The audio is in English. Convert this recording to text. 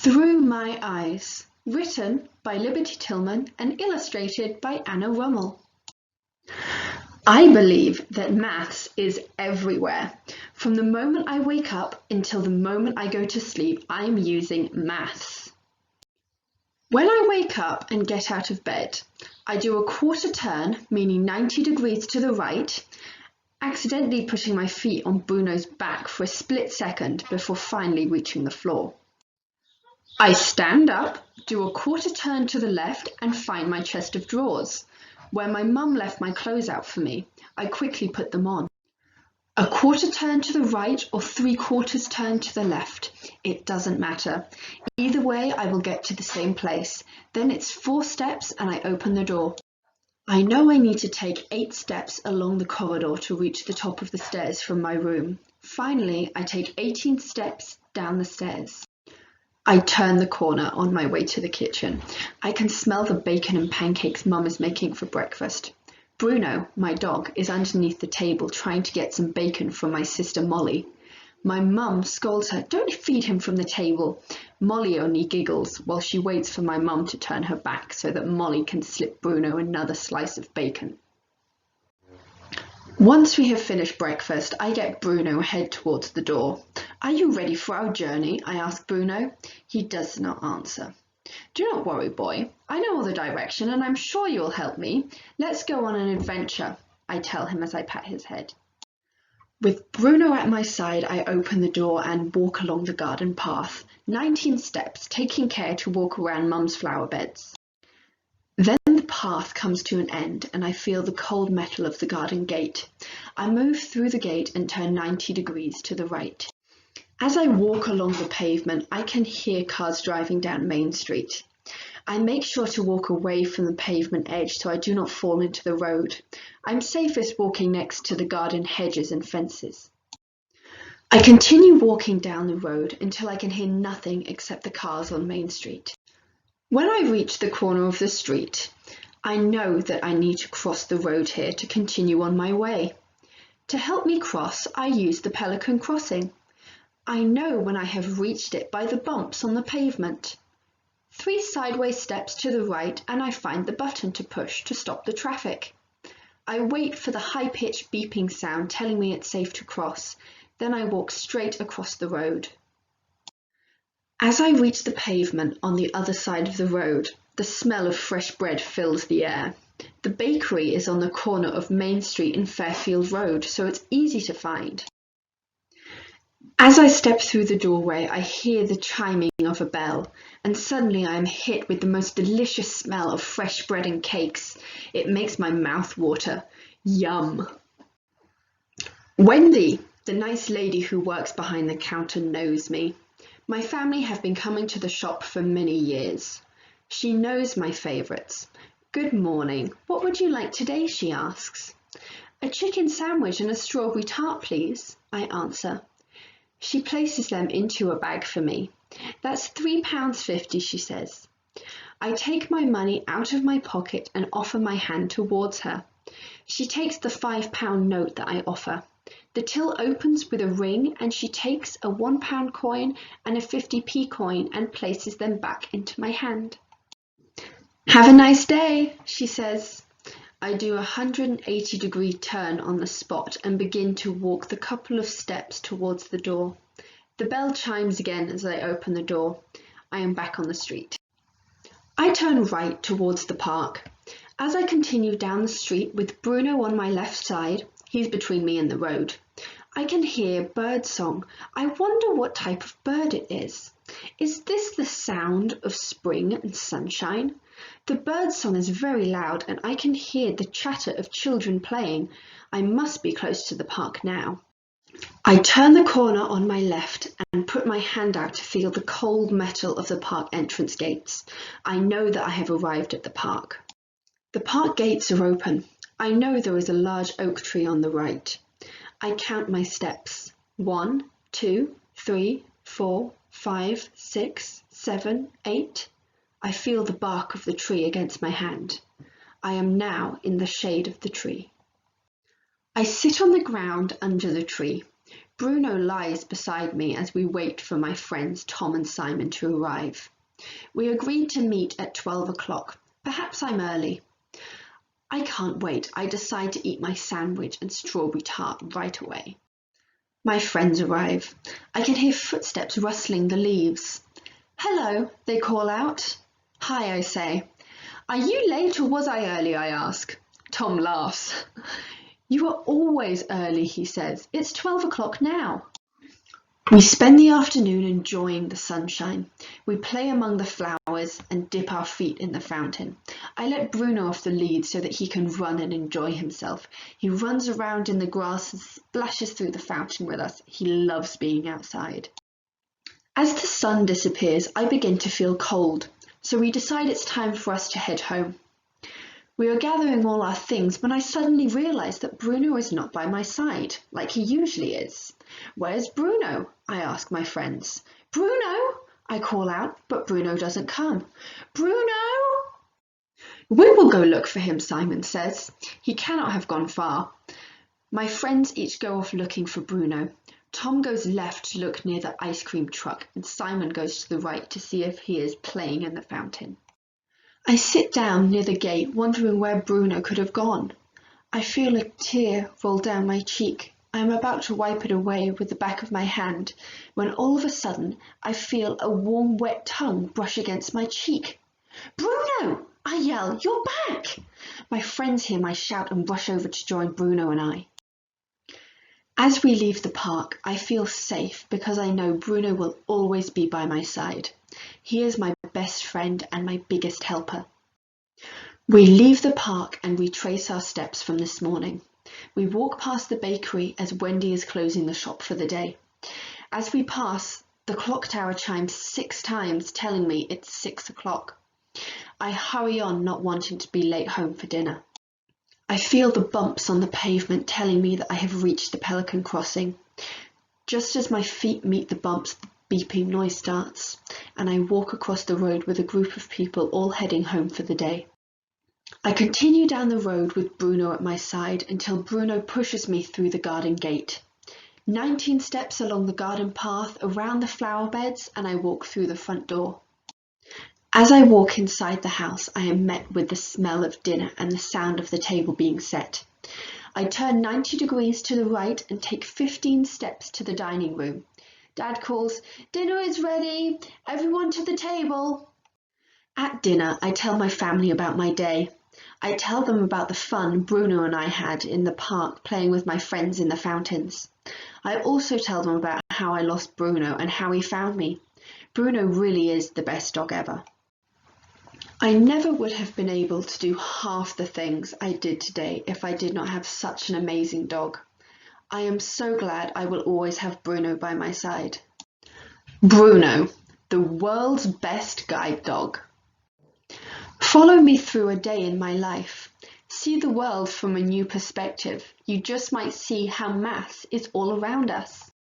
Through My Eyes, written by Liberty Tillman and illustrated by Anna Rummel. I believe that maths is everywhere. From the moment I wake up until the moment I go to sleep, I'm using maths. When I wake up and get out of bed, I do a quarter turn, meaning 90 degrees to the right, accidentally putting my feet on Bruno's back for a split second before finally reaching the floor. I stand up, do a quarter turn to the left and find my chest of drawers. Where my mum left my clothes out for me, I quickly put them on. A quarter turn to the right or 3/4 turn to the left. It doesn't matter. Either way, I will get to the same place. Then it's 4 steps and I open the door. I know I need to take 8 steps along the corridor to reach the top of the stairs from my room. Finally, I take 18 steps down the stairs. I turn the corner on my way to the kitchen. I can smell the bacon and pancakes Mum is making for breakfast. Bruno, my dog, is underneath the table trying to get some bacon from my sister Molly. My mum scolds her, "Don't feed him from the table." Molly only giggles while she waits for my mum to turn her back so that Molly can slip Bruno another slice of bacon. Once we have finished breakfast, I get Bruno head towards the door. "Are you ready for our journey?" I ask Bruno. He does not answer. "Do not worry, boy. I know all the direction and I'm sure you'll help me. Let's go on an adventure," I tell him as I pat his head. With Bruno at my side, I open the door and walk along the garden path, 19 steps, taking care to walk around Mum's flower beds. Then the path comes to an end and I feel the cold metal of the garden gate. I move through the gate and turn 90 degrees to the right. As I walk along the pavement, I can hear cars driving down Main Street. I make sure to walk away from the pavement edge so I do not fall into the road. I'm safest walking next to the garden hedges and fences. I continue walking down the road until I can hear nothing except the cars on Main Street. When I reach the corner of the street, I know that I need to cross the road here to continue on my way. To help me cross, I use the Pelican crossing. I know when I have reached it by the bumps on the pavement. 3 sideways steps to the right and I find the button to push to stop the traffic. I wait for the high-pitched beeping sound telling me it's safe to cross. Then I walk straight across the road. As I reach the pavement on the other side of the road, the smell of fresh bread fills the air. The bakery is on the corner of Main Street and Fairfield Road, so it's easy to find. As I step through the doorway, I hear the chiming of a bell, and suddenly I am hit with the most delicious smell of fresh bread and cakes. It makes my mouth water. Yum! Wendy, the nice lady who works behind the counter, knows me. My family have been coming to the shop for many years. She knows my favourites. "Good morning. What would you like today?" she asks. "A chicken sandwich and a strawberry tart, please," I answer. She places them into a bag for me. "That's £3.50, she says. I take my money out of my pocket and offer my hand towards her. She takes the £5 note that I offer. The till opens with a ring and she takes a £1 coin and a 50p coin and places them back into my hand. "Have a nice day," she says. I do a 180-degree turn on the spot and begin to walk the couple of steps towards the door. The bell chimes again as I open the door. I am back on the street. I turn right towards the park. As I continue down the street with Bruno on my left side, he's between me and the road, I can hear bird song. I wonder what type of bird it is. Is this the sound of spring and sunshine? The bird song is very loud and I can hear the chatter of children playing. I must be close to the park now. I turn the corner on my left and put my hand out to feel the cold metal of the park entrance gates. I know that I have arrived at the park. The park gates are open. I know there is a large oak tree on the right. I count my steps. 1, 2, 3, 4, 5, 6, 7, 8. I feel the bark of the tree against my hand. I am now in the shade of the tree. I sit on the ground under the tree. Bruno lies beside me as we wait for my friends Tom and Simon to arrive. We agreed to meet at 12 o'clock. Perhaps I'm early. I can't wait. I decide to eat my sandwich and strawberry tart right away. My friends arrive. I can hear footsteps rustling the leaves. Hello, they call out. Hi, I say. Are you late or was I early, I ask. Tom laughs. You are always early, he says. It's 12 o'clock now. We spend the afternoon enjoying the sunshine. We play among the flowers and dip our feet in the fountain. I let Bruno off the lead so that he can run and enjoy himself. He runs around in the grass and splashes through the fountain with us. He loves being outside. As the sun disappears, I begin to feel cold, so we decide it's time for us to head home. We are gathering all our things when I suddenly realise that Bruno is not by my side, like he usually is. Where's Bruno? I ask my friends. Bruno! I call out, but Bruno doesn't come. Bruno! We will go look for him, Simon says. He cannot have gone far. My friends each go off looking for Bruno. Tom goes left to look near the ice cream truck, and Simon goes to the right to see if he is playing in the fountain. I sit down near the gate, wondering where Bruno could have gone. I feel a tear roll down my cheek. I am about to wipe it away with the back of my hand, when all of a sudden I feel a warm, wet tongue brush against my cheek. Bruno! I yell, you're back! My friends hear my shout and rush over to join Bruno and I. As we leave the park, I feel safe because I know Bruno will always be by my side. He is my best friend and my biggest helper. We leave the park and retrace our steps from this morning. We walk past the bakery as Wendy is closing the shop for the day. As we pass, the clock tower chimes 6 times, telling me it's 6 o'clock. I hurry on, not wanting to be late home for dinner. I feel the bumps on the pavement telling me that I have reached the Pelican Crossing. Just as my feet meet the bumps, the beeping noise starts, and I walk across the road with a group of people all heading home for the day. I continue down the road with Bruno at my side until Bruno pushes me through the garden gate. 19 steps along the garden path, around the flower beds, and I walk through the front door. As I walk inside the house, I am met with the smell of dinner and the sound of the table being set. I turn 90 degrees to the right and take 15 steps to the dining room. Dad calls, "Dinner is ready, everyone to the table." At dinner, I tell my family about my day. I tell them about the fun Bruno and I had in the park playing with my friends in the fountains. I also tell them about how I lost Bruno and how he found me. Bruno really is the best dog ever. I never would have been able to do half the things I did today if I did not have such an amazing dog. I am so glad I will always have Bruno by my side. Bruno, the world's best guide dog. Follow me through a day in my life. See the world from a new perspective. You just might see how math is all around us.